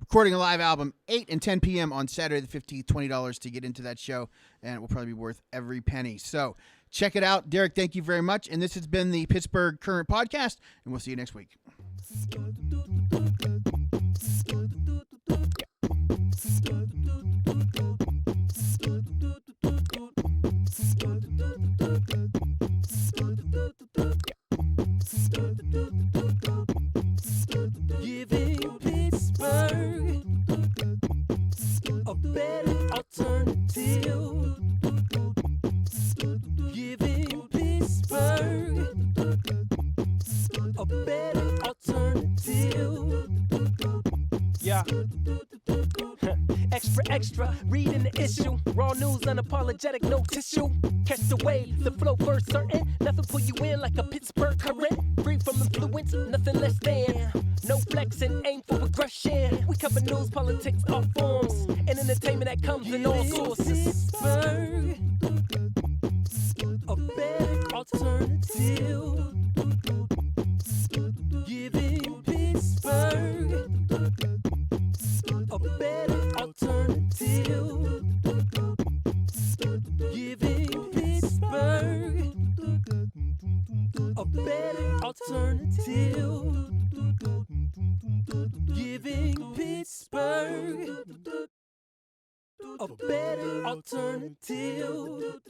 recording a live album, 8 and 10 p.m. on Saturday the 15th, $20 to get into that show, and it will probably be worth every penny. So check it out. Derek, thank you very much. And this has been the Pittsburgh Current Podcast, and we'll see you next week. Giving Pittsburgh a better alternative. Giving Pittsburgh a better alternative. Yeah. Extra, reading the issue. Raw news, unapologetic, no tissue. Catch the wave, the flow first certain. Nothing pull you in like a Pittsburgh Current. Free from influence, nothing less than. No flexing, aim for progression. We cover news, politics, art forms, and entertainment that comes in all sources. Pittsburgh, a better alternative. Giving Pittsburgh better alternative. Giving Pittsburgh a better alternative. Giving Pittsburgh a better alternative.